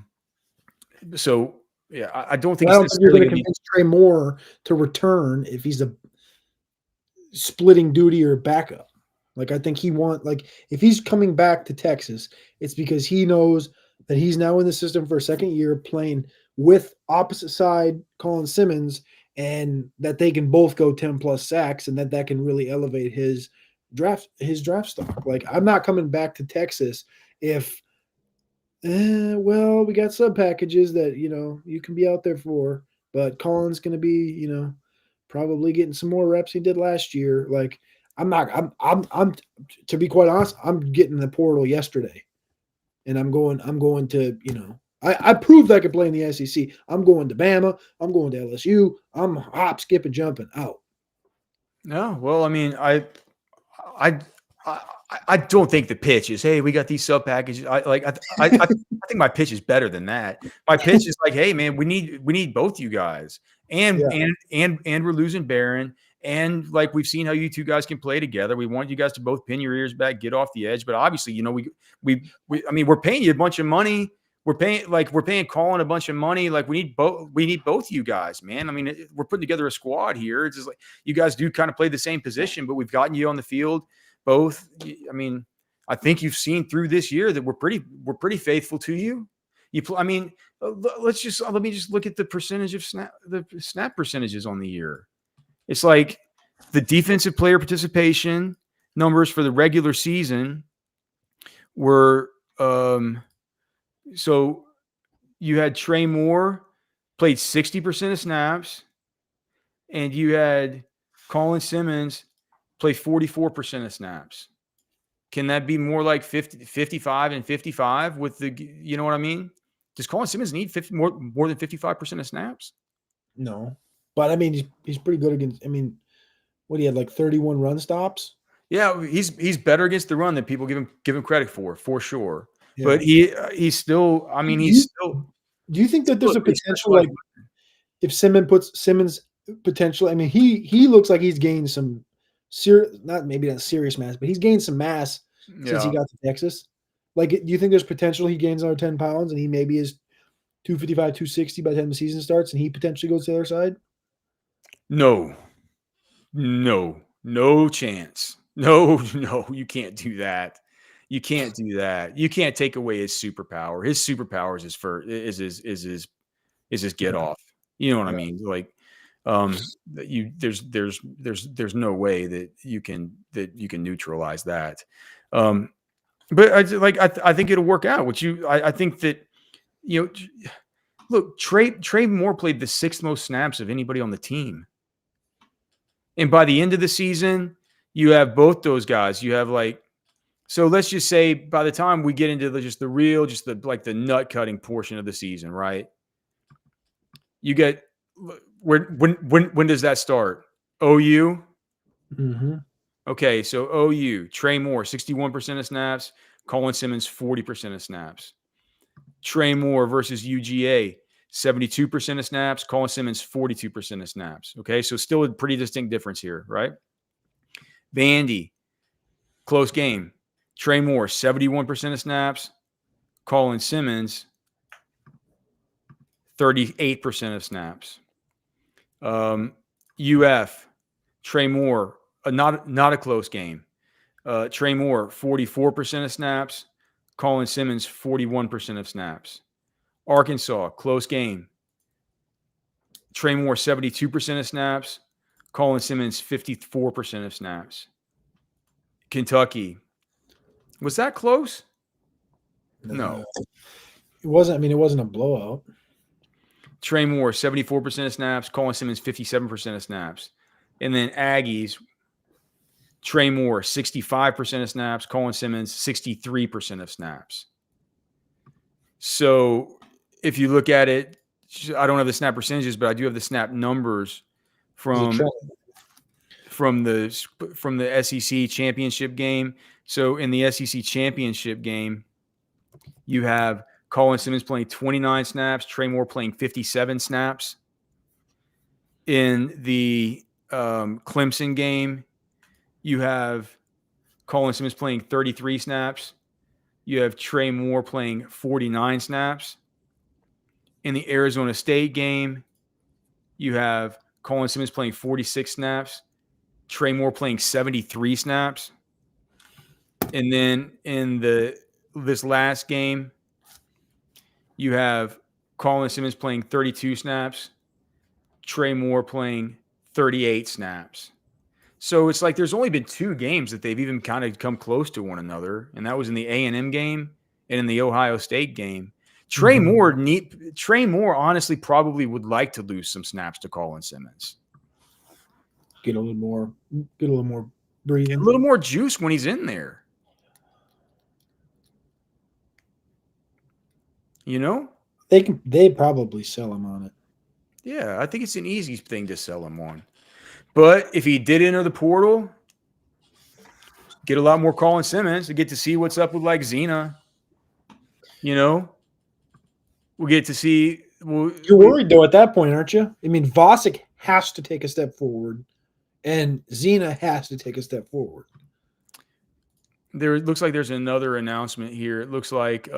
Speaker 1: yeah, I don't think
Speaker 2: But I
Speaker 1: it's
Speaker 2: don't think you're
Speaker 1: necessarily
Speaker 2: going to
Speaker 1: going to be.
Speaker 2: convince Trey Moore to return if he's a splitting duty or backup. Like I think if he's coming back to Texas, it's because he knows that he's now in the system for a second year playing with opposite side Colin Simmons, and that they can both go 10 plus sacks, and that can really elevate his draft stock. Like I'm not coming back to Texas if we got sub packages that you can be out there for, but Colin's going to be probably getting some more reps he did last year. Like I'm to be quite honest, I'm getting the portal yesterday, and I'm going to I proved I could play in the SEC. I'm going to Bama. I'm going to LSU. I'm hop, skip, and jumping out.
Speaker 1: No, well, I mean, I don't think the pitch is, hey, we got these sub packages. I think my pitch is better than that. My pitch is like, hey, man, we need both you guys, and we're losing Barron, and like we've seen how you two guys can play together. We want you guys to both pin your ears back, get off the edge. But obviously, I mean, we're paying you a bunch of money. We're paying Colin a bunch of money. Like we need both you guys, man. I mean, we're putting together a squad here. It's just like you guys do kind of play the same position, but we've gotten you on the field both. I mean, I think you've seen through this year that we're pretty faithful to you. Let me just look at the percentage of the snap percentages on the year. It's like the defensive player participation numbers for the regular season were so you had Trey Moore played 60% of snaps, and you had Colin Simmons play 44% of snaps. Can that be more like 55 and 55 with you know what I mean? Does Colin Simmons need more than 55% of snaps?
Speaker 2: No. But I mean, he's pretty good against, I mean, what, he had like 31 run stops?
Speaker 1: Yeah, he's better against the run than people give him credit for sure. Yeah. But he's still, I mean,
Speaker 2: do you think that there's a potential, like if Simmons potential, I mean, he looks like he's gained some not serious mass, but he's gained some mass since he got to Texas. Like, do you think there's potential he gains another 10 pounds and he maybe is 255, 260 by the time the season starts, and he potentially goes to the other side?
Speaker 1: No chance. No, you can't do that. You can't do that. You can't take away his superpower. His superpower is his get off. You know what I mean? Like, there's no way that you can neutralize that. But I think it'll work out. I think that, look, Trey Moore played the 6th most snaps of anybody on the team. And by the end of the season, you have both those guys. You have so let's just say by the time we get into the nut cutting portion of the season, right? You get when does that start? OU?
Speaker 2: Mm-hmm.
Speaker 1: Okay, so OU, Trey Moore, 61% of snaps, Colin Simmons, 40% of snaps. Trey Moore versus UGA, 72% of snaps, Colin Simmons, 42% of snaps. Okay, so still a pretty distinct difference here, right? Vandy, close game. Trey Moore, 71% of snaps, Colin Simmons, 38% of snaps. UF, Trey Moore, not a close game. Trey Moore, 44% of snaps, Colin Simmons, 41% of snaps. Arkansas, close game. Trey Moore, 72% of snaps, Colin Simmons, 54% of snaps. Kentucky, was that close? No.
Speaker 2: It wasn't. I mean, it wasn't a blowout.
Speaker 1: Trey Moore, 74% of snaps, Colin Simmons, 57% of snaps. And then Aggies, Trey Moore, 65% of snaps, Colin Simmons, 63% of snaps. So if you look at it, I don't have the snap percentages, but I do have the snap numbers from the SEC championship game. So in the SEC championship game, you have Colin Simmons playing 29 snaps, Trey Moore playing 57 snaps. In the Clemson game, you have Colin Simmons playing 33 snaps. You have Trey Moore playing 49 snaps. In the Arizona State game, you have Colin Simmons playing 46 snaps, Trey Moore playing 73 snaps. And then in this last game, you have Colin Simmons playing 32 snaps, Trey Moore playing 38 snaps. So it's like there's only been 2 games that they've even kind of come close to one another, and that was in the A&M game and in the Ohio State game. Trey Moore honestly probably would like to lose some snaps to Colin Simmons.
Speaker 2: Get a little more breathing.
Speaker 1: Get a little more juice when he's in there. You know?
Speaker 2: They probably sell him on it.
Speaker 1: Yeah, I think it's an easy thing to sell him on. But if he did enter the portal, get a lot more Colin Simmons to get to see what's up with like Zena. You know? We'll get to see.
Speaker 2: You're worried though at that point, aren't you? I mean, Vosick has to take a step forward, and Zena has to take a step forward.
Speaker 1: There looks like there's another announcement here. It looks like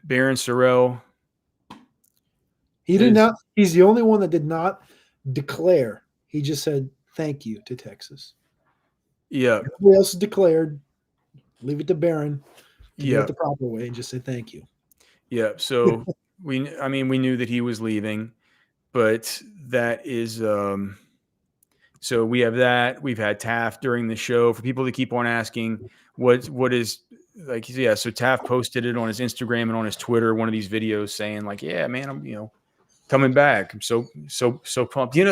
Speaker 1: Baron Sorrell.
Speaker 2: He did not. He's the only one that did not declare. He just said thank you to Texas.
Speaker 1: Yeah.
Speaker 2: Everybody else is declared. Leave it to Baron to do
Speaker 1: Yeah.
Speaker 2: it the proper way and just say thank you.
Speaker 1: Yeah. So we knew that he was leaving, but that is so we have that. We've had Taff during the show. For people to keep on asking what is like, yeah. So Taff posted it on his Instagram and on his Twitter, one of these videos saying like, yeah, man, I'm coming back. I'm so pumped. Do you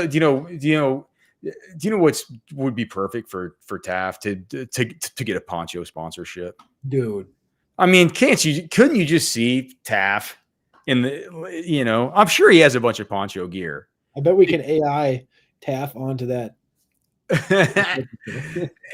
Speaker 1: know what would be perfect for Taff to get a poncho sponsorship?
Speaker 2: Dude.
Speaker 1: I mean, couldn't you just see Taff in the, I'm sure he has a bunch of poncho gear.
Speaker 2: I bet we can AI Taff onto that.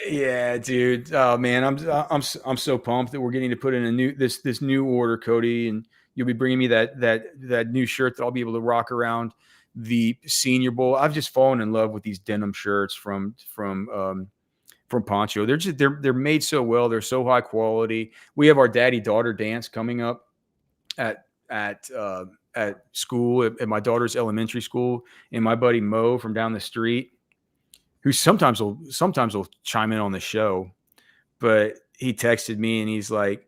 Speaker 1: Yeah, dude. Oh man, I'm so pumped that we're getting to put in this new order, Cody, and you'll be bringing me that new shirt that I'll be able to rock around the Senior Bowl. I've just fallen in love with these denim shirts from Poncho. They're made so well. They're so high quality. We have our daddy-daughter dance coming up at school at my daughter's elementary school, and my buddy Mo from down the street, who sometimes will chime in on the show, but he texted me and he's like,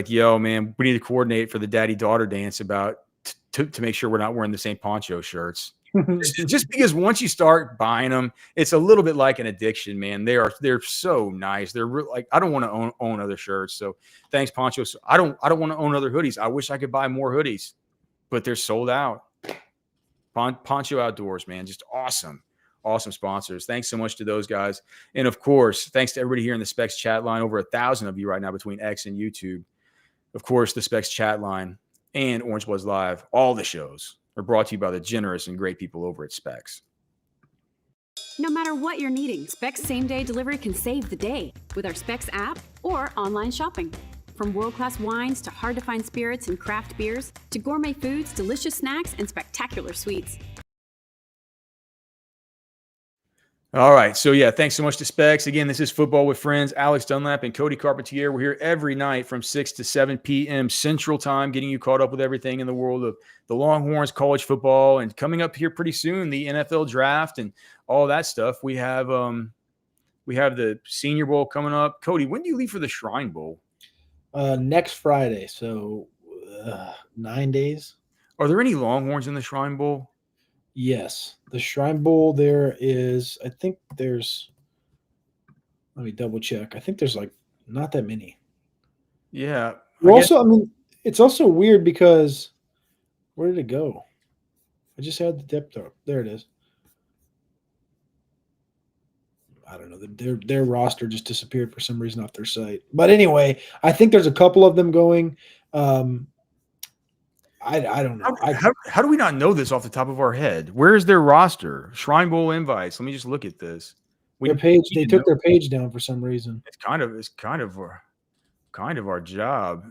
Speaker 1: yo, man, we need to coordinate for the daddy-daughter dance about to make sure we're not wearing the same poncho shirts. Just because once you start buying them, it's a little bit like an addiction, man. They're so nice. They're like, I don't want to own other shirts. So thanks, Poncho. So I don't want to own other hoodies. I wish I could buy more hoodies, but they're sold out. Poncho Outdoors, man, just awesome sponsors. Thanks so much to those guys. And of course, thanks to everybody here in the Specs chat line, over 1,000 of you right now between X and YouTube. Of course, the Specs chat line and Orange Bloods Live, all the shows are brought to you by the generous and great people over at Specs.
Speaker 4: No matter what you're needing, Specs same-day delivery can save the day with our Specs app or online shopping. From world-class wines to hard-to-find spirits and craft beers to gourmet foods, delicious snacks, and spectacular sweets.
Speaker 1: All right. So, yeah, thanks so much to Specs. Again, this is Football with Friends. Alex Dunlap and Cody Carpentier. We're here every night from 6 to 7 p.m. Central Time, getting you caught up with everything in the world of the Longhorns, college football, and coming up here pretty soon, the NFL draft and all that stuff. We have the Senior Bowl coming up. Cody, when do you leave for the Shrine Bowl?
Speaker 2: Next Friday. So 9 days.
Speaker 1: Are there any Longhorns in the Shrine Bowl?
Speaker 2: Yes, the Shrine Bowl. There is, I think there's. Let me double check. I think there's like not that many.
Speaker 1: Yeah.
Speaker 2: I mean, it's also weird because where did it go? I just had the depth up. There it is. I don't know. Their roster just disappeared for some reason off their site. But anyway, I think there's a couple of them going. I don't know.
Speaker 1: How do we not know this off the top of our head? Where is their roster? Shrine Bowl invites. Let me just look at this.
Speaker 2: Their page. They took their page down for some reason.
Speaker 1: It's kind of our job.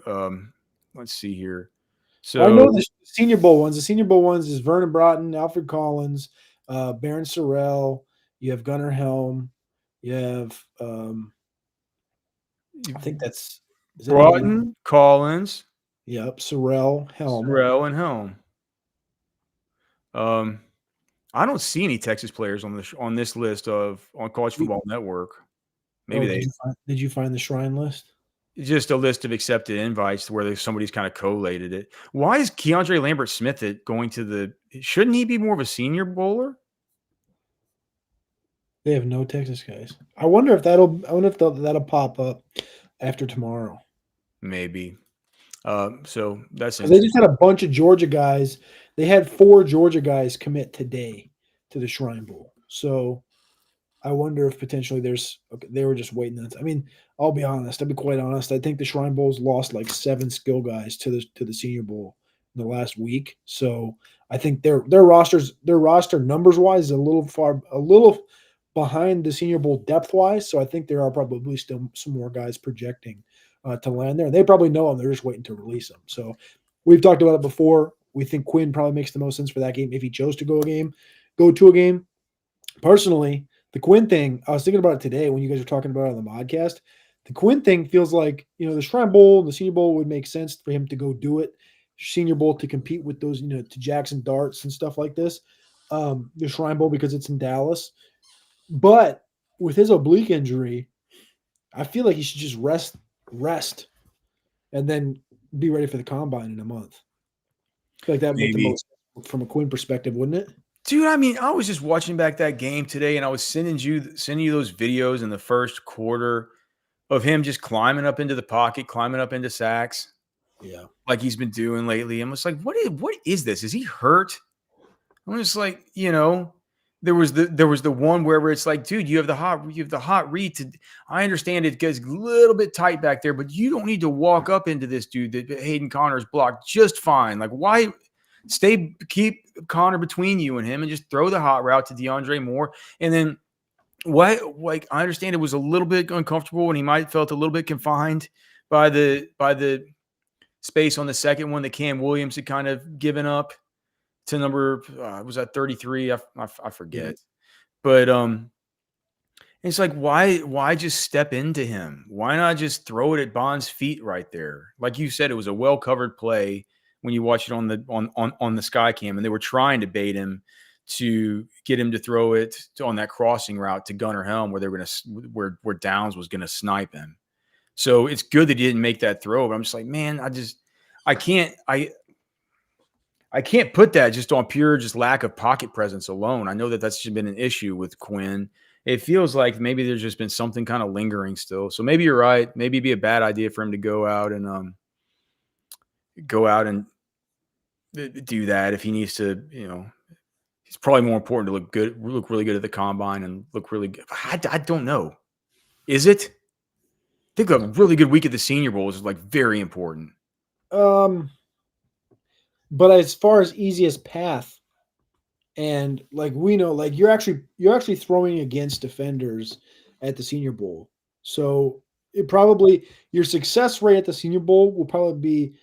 Speaker 1: let's see here.
Speaker 2: Well, I know
Speaker 1: So
Speaker 2: the Senior Bowl ones. The Senior Bowl ones is Vernon Broughton, Alfred Collins, Baron Sorrell. You have Gunnar Helm. You have, I think that's is that the only?
Speaker 1: Broughton, Collins,
Speaker 2: Yep, Sorrell, Helm.
Speaker 1: Sorrell, and Helm. I don't see any Texas players on this list on College Football Network. Maybe
Speaker 2: Did you find the Shrine list?
Speaker 1: just a list of accepted invites where somebody's kind of collated it. Why is Keandre Lambert Smith going to the? Shouldn't he be more of a Senior Bowler?
Speaker 2: They have no Texas guys. I wonder if that'll pop up after tomorrow.
Speaker 1: Maybe. So that's
Speaker 2: They just had a bunch of Georgia guys. They had 4 Georgia guys commit today to the Shrine Bowl. So I wonder if potentially they were just waiting. I mean, I'll be honest. I'll be quite honest. I think the Shrine Bowl's lost like 7 skill guys to the Senior Bowl in the last week. So I think their roster numbers wise is a little behind the Senior Bowl depth wise. So I think there are probably still some more guys projecting to land there. They probably know them. They're just waiting to release them. So we've talked about it before. We think Quinn probably makes the most sense for that game if he chose to go to a game. Personally, the Quinn thing, I was thinking about it today when you guys were talking about it on the podcast. The Quinn thing feels like, the Shrine Bowl and the Senior Bowl would make sense for him to go do it. Senior Bowl to compete with those, to Jackson darts and stuff like this. The Shrine Bowl because it's in Dallas. But with his oblique injury, I feel like he should just rest and then be ready for the combine in a month. I feel like that would make the most sense from a Quinn perspective, wouldn't it?
Speaker 1: Dude, I mean, I was just watching back that game today, and I was sending you those videos in the first quarter of him just climbing up into the pocket, climbing up into sacks.
Speaker 2: Yeah.
Speaker 1: Like he's been doing lately. I'm just like, what is this? Is he hurt? I'm just like, there was the one where it's like, dude, you have the hot read to. I understand it gets a little bit tight back there, but you don't need to walk up into this dude that Hayden Connor's blocked just fine. Like, why keep Connor between you and him and just throw the hot route to DeAndre Moore? And then I understand it was a little bit uncomfortable and he might have felt a little bit confined by the space on the second one that Cam Williams had kind of given up to number was that 33? I forget. But it's like, why just step into him? Why not just throw it at Bond's feet right there? Like you said, it was a well covered play when you watch it on the sky cam, and they were trying to bait him to get him to throw it on that crossing route to Gunnar Helm where Downs was gonna snipe him. So it's good that he didn't make that throw, but I'm just like, man, I can't put that just on pure just lack of pocket presence alone. I know that that's just been an issue with Quinn. It feels like maybe there's just been something kind of lingering still. So maybe you're right. Maybe it'd be a bad idea for him to go out and do that if he needs to. It's probably more important to look really good at the combine and look really good. I don't know. Is it? I think a really good week at the Senior Bowl is like very important.
Speaker 2: But as far as easiest path, and like we know, like you're actually throwing against defenders at the Senior Bowl. So your success rate at the Senior Bowl will probably be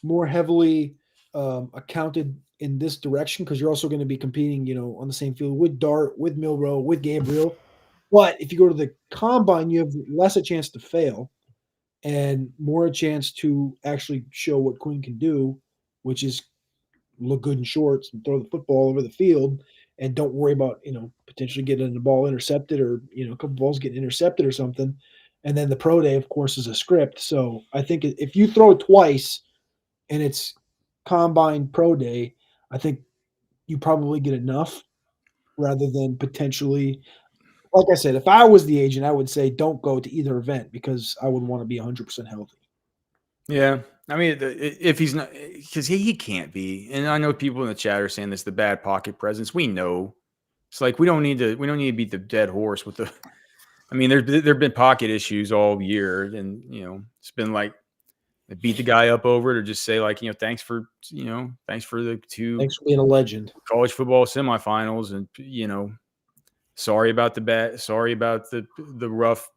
Speaker 2: more heavily accounted in this direction because you're also going to be competing, on the same field with Dart, with Milroe, with Gabriel. But if you go to the combine, you have less a chance to fail and more a chance to actually show what Quinn can do, which is look good in shorts and throw the football over the field and don't worry about, potentially getting the ball intercepted or, a couple balls getting intercepted or something. And then the pro day, of course, is a script. So I think if you throw twice and it's combine pro day, I think you probably get enough rather than potentially, like I said, if I was the agent, I would say don't go to either event because I would want to be 100% healthy. Yeah.
Speaker 1: I mean, if he's not, because he can't be, and I know people in the chat are saying this, the bad pocket presence. We know it's like we don't need to beat the dead horse with the. I mean, there've been pocket issues all year, and it's been like beat the guy up over it, or just say like thanks for the 2.
Speaker 2: Thanks for being a legend.
Speaker 1: College football semifinals, and sorry about the rough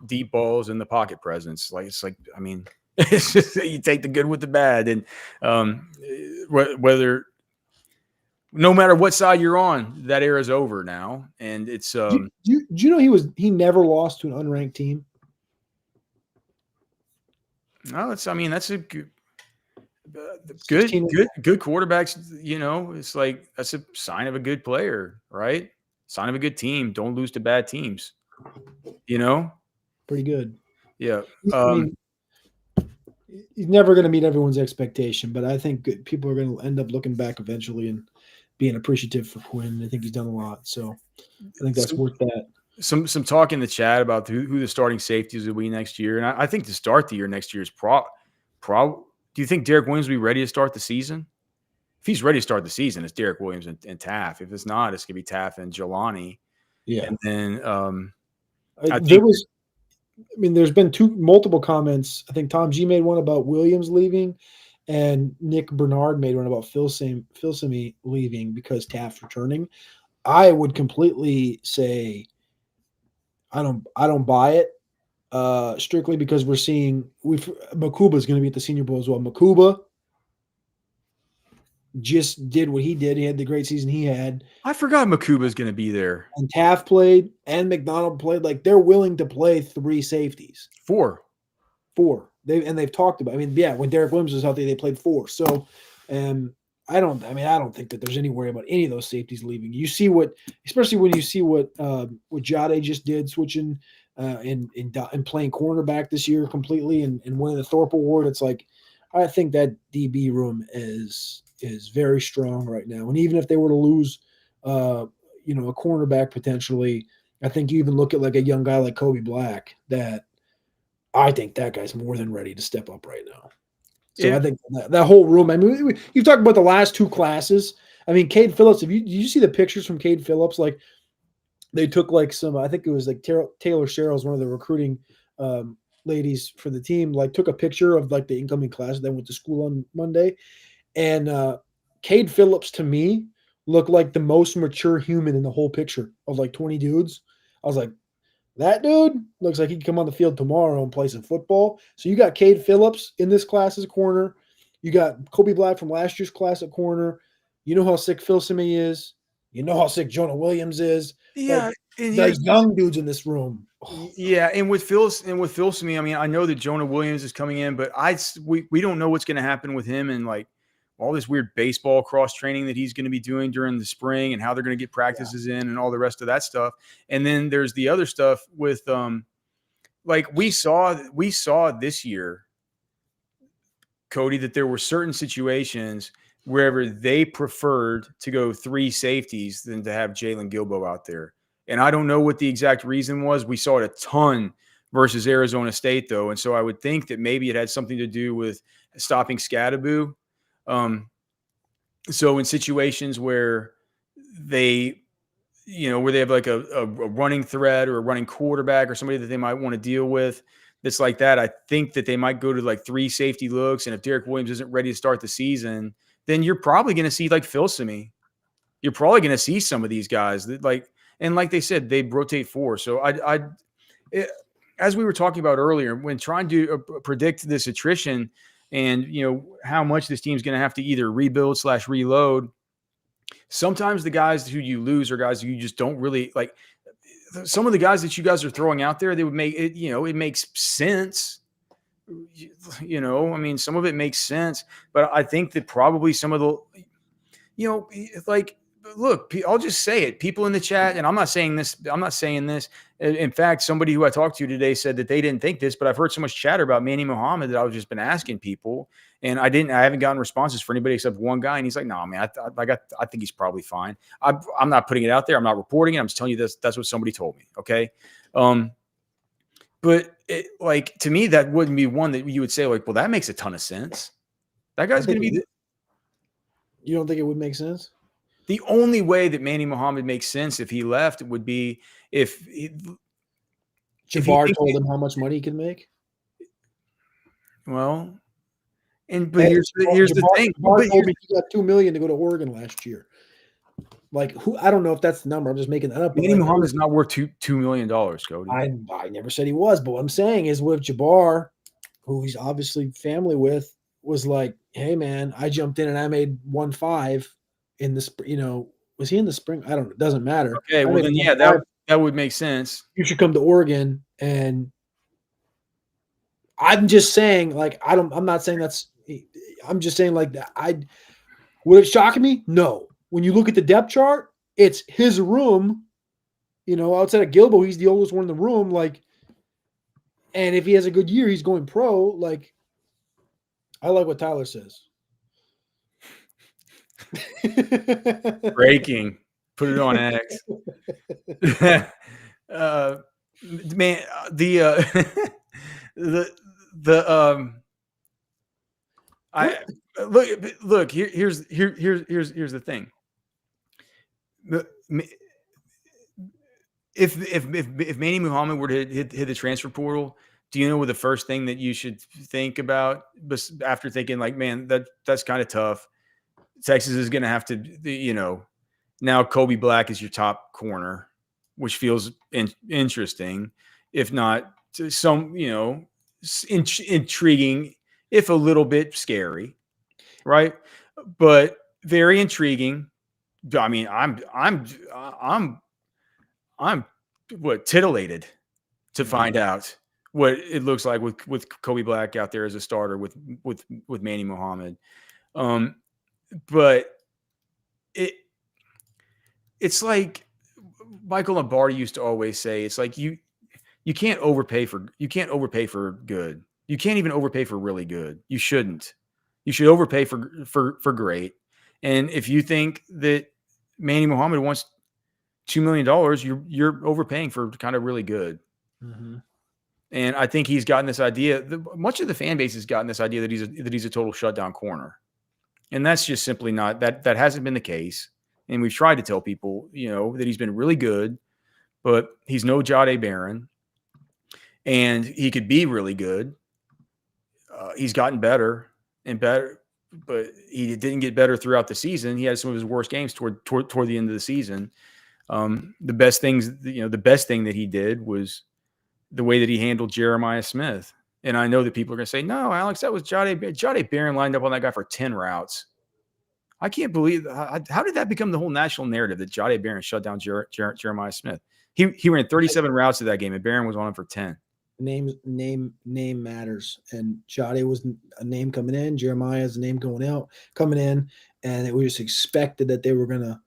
Speaker 1: deep balls and the pocket presence. Like it's like I mean. It's just that you take the good with the bad, and whether no matter what side you're on, that era is over now, and it's
Speaker 2: Do you know he never lost to an unranked team?
Speaker 1: no, it's I mean that's a good. Good
Speaker 2: 16
Speaker 1: quarterbacks, it's like that's a sign of a good player, right? Sign of a good team. Don't lose to bad teams.
Speaker 2: pretty good.
Speaker 1: Yeah.
Speaker 2: I mean, he's never going to meet everyone's expectation, but I think people are going to end up looking back eventually and being appreciative for Quinn. I think he's done a lot, so I think that's worth that.
Speaker 1: Some talk in the chat about who the starting safeties will be next year, and I think to start the year next year is Do you think Derek Williams will be ready to start the season? If he's ready to start the season, it's Derek Williams and Taff. If it's not, it's going to be Taff and Jelani.
Speaker 2: Yeah.
Speaker 1: And then
Speaker 2: there's been multiple comments. I think Tom G made one about Williams leaving, and Nick Bernard made one about Filsaime leaving because Taft's returning. I would completely say I don't buy it. Strictly because we're seeing Makuba is going to be at the Senior Bowl as well. Makuba just did what he did. He had the great season he had.
Speaker 1: I forgot Makuba is going to be there.
Speaker 2: And Taff played and McDonald played. Like they're willing to play 3 safeties.
Speaker 1: 4.
Speaker 2: They've talked about. I mean, yeah, when Derek Williams was healthy, they played 4. So, I don't think that there's any worry about any of those safeties leaving. You see especially when you see what Jade just did, switching. And playing cornerback this year completely and winning the Thorpe Award. It's like I think that DB room is very strong right now. And even if they were to lose, a cornerback potentially, I think you even look at like a young guy like Kobe Black that I think that guy's more than ready to step up right now. So yeah. I think that whole room. I mean, you talk about the last 2 classes. I mean, Cade Phillips. Did you see the pictures from Cade Phillips? Like. They took like some, I think it was like Taylor Sherrill's one of the recruiting ladies for the team, like took a picture of like the incoming class that went to school on Monday. And Cade Phillips to me looked like the most mature human in the whole picture of like 20 dudes. I was like, that dude looks like he can come on the field tomorrow and play some football. So you got Cade Phillips in this class as a corner. You got Kobe Black from last year's class at corner. You know how sick Filsaime is. You know how sick Jonah Williams is.
Speaker 1: Yeah,
Speaker 2: and there's young dudes in this room.
Speaker 1: Yeah, and with Filsaime, I mean, I know that Jonah Williams is coming in, but we don't know what's going to happen with him and like all this weird baseball cross training that he's going to be doing during the spring and how they're going to get practices in and all the rest of that stuff. And then there's the other stuff with like we saw this year, Cody, that there were certain situations wherever they preferred to go 3 safeties than to have Jalen Gilbo out there. And I don't know what the exact reason was. We saw it a ton versus Arizona State, though. And so I would think that maybe it had something to do with stopping Scadaboo. So in situations where they have like a running threat or a running quarterback or somebody that they might want to deal with that's like that, I think that they might go to like 3 safety looks. And if Derek Williams isn't ready to start the season, then you're probably going to see like Filsaime. You're probably going to see some of these guys that like they said, they rotate 4. So as we were talking about earlier, when trying to predict this attrition and, how much this team's going to have to either rebuild / reload, sometimes the guys who you lose are guys who you just don't really like. Some of the guys that you guys are throwing out there, they would make it, it makes sense. I mean, some of it makes sense, but I think that probably some of the, like, look, I'll just say it. People in the chat, and I'm not saying this. In fact, somebody who I talked to today said that they didn't think this, but I've heard so much chatter about Manny Muhammad that I've just been asking people, and I haven't gotten responses for anybody except one guy, and he's like, "No, man, I think he's probably fine." I'm not putting it out there. I'm not reporting it. I'm just telling you this. That's what somebody told me. Okay. But like to me, that wouldn't be one that you would say like, well, that makes a ton of sense. That guy's going to be.
Speaker 2: You don't think it would make sense?
Speaker 1: The only way that Manny Muhammad makes sense if he left would be if
Speaker 2: Jabbar told him how much money he can make.
Speaker 1: Well, but here's the thing.
Speaker 2: Jabbar told me he got $2 million to go to Oregon last year. Like who? I don't know if that's the number. I'm just making that up.
Speaker 1: Manny Muhammad's not worth $2 million, Cody.
Speaker 2: I never said he was, but what I'm saying is, with Jabbar, who he's obviously family with, was like, "Hey, man, I jumped in and I made 1.5 in the was he in the spring? I don't know. It doesn't matter.
Speaker 1: Okay,
Speaker 2: I
Speaker 1: well
Speaker 2: made a
Speaker 1: then, yeah,
Speaker 2: 1.5.
Speaker 1: that would make sense.
Speaker 2: You should come to Oregon." And I'm just saying, like, I'm not saying I'm just saying, like, that. Would it shock me? No. When you look at the depth chart, it's his room. Outside of Gilbo, he's the oldest one in the room. Like, and if he has a good year, he's going pro. Like, I like what Tyler says.
Speaker 1: Breaking. Put it on X. Man, I look here's the thing. If Manny Muhammad were to hit the transfer portal, do you know what the first thing that you should think about after thinking like, man, that's kind of tough? Texas is going to have to, now Kobe Black is your top corner, which feels interesting, if not some, intriguing, if a little bit scary, right? But very intriguing. I mean, I'm titillated to find out what it looks like with Kobe Black out there as a starter with Manny Muhammad. But it's like Michael Lombardi used to always say, it's like you can't overpay for good. You can't even overpay for really good. You shouldn't. You should overpay for great. And if you think that Manny Muhammad wants $2 million, you're overpaying for kind of really good.
Speaker 2: Mm-hmm.
Speaker 1: And I think he's gotten this idea. Much of the fan base has gotten this idea that he's a total shutdown corner. And that's just simply not that hasn't been the case. And we've tried to tell people, that he's been really good, but he's no Jahdae Barron, and he could be really good. He's gotten better and better, but he didn't get better throughout the season. He had some of his worst games toward the end of the season. The best thing that he did was the way that he handled Jeremiah Smith. And I know that people are going to say, no, Alex, that was Jahdae Barron lined up on that guy for 10 routes. I can't believe how did that become the whole national narrative that Jahdae Barron shut down Jeremiah Smith? He ran 37 routes to that game, and Barron was on him for 10.
Speaker 2: Name matters, and Jahdae was a name coming in. Jeremiah's a name coming in, and it was just expected that they were going to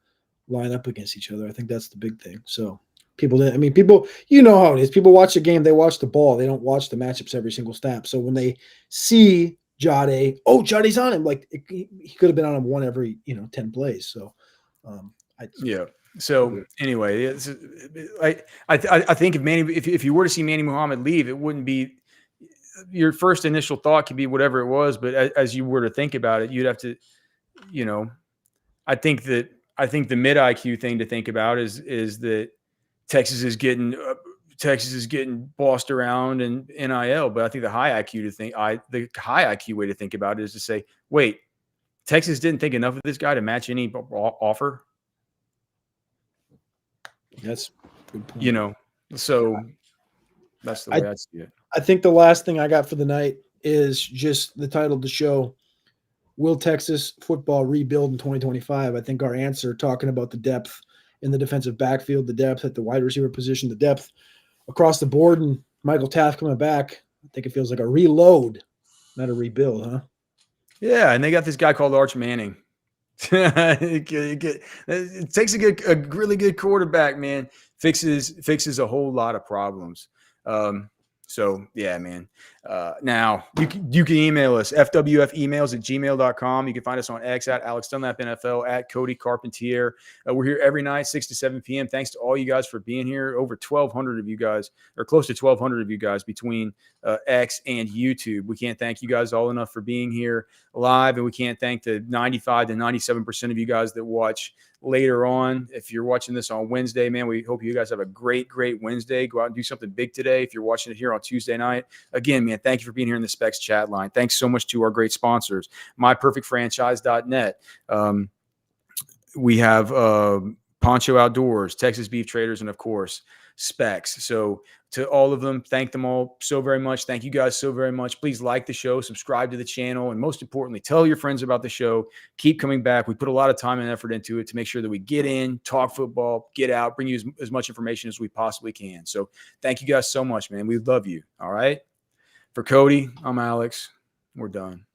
Speaker 2: line up against each other. I think that's the big thing. So people, how it is. People watch the game, they watch the ball. They don't watch the matchups every single snap. So when they see Jahdae, Jahdae's on him, like he could have been on him one every 10 plays. So
Speaker 1: yeah. So anyway, I think if you were to see Manny Muhammad leave, it wouldn't be your first initial thought could be whatever it was, but as you were to think about it, you'd have to, I think the mid IQ thing to think about is that Texas is getting bossed around in NIL, but I think the high IQ way to think about it is to say, wait, Texas didn't think enough of this guy to match any offer.
Speaker 2: That's a good point.
Speaker 1: So that's the way I see it.
Speaker 2: I think the last thing I got for the night is just the title of the show. Will Texas football rebuild in 2025? I think our answer, talking about the depth in the defensive backfield, the depth at the wide receiver position, the depth across the board, and Michael Taff coming back, I think it feels like a reload, not a rebuild, huh?
Speaker 1: Yeah, and they got this guy called Arch Manning. It takes a really good quarterback, man. Fixes a whole lot of problems. So yeah, man. Now you can email us fwfemails@gmail.com. You can find us on X at Alex Dunlap NFL, at Cody Carpentier. We're here every night, 6 to 7 p.m. Thanks to all you guys for being here. Over 1,200 of you guys, or close to 1,200 of you guys between X and YouTube. We can't thank you guys all enough for being here live, and we can't thank the 95 to 97% of you guys that watch later on. If you're watching this on Wednesday, man, we hope you guys have a great Wednesday. Go out and do something big today. If you're watching it here on Tuesday night, again, man, thank you for being here in the Specs chat line. Thanks so much to our great sponsors, myperfectfranchise.net. We have Poncho Outdoors, Texas Beef Traders, and of course, Specs. So to all of them, thank them all so very much. Thank you guys so very much. Please like the show, subscribe to the channel, and most importantly, tell your friends about the show. Keep coming back. We put a lot of time and effort into it to make sure that we get in, talk football, get out, bring you as much information as we possibly can. So thank you guys so much, man. We love you. All right. For Cody, I'm Alex. We're done.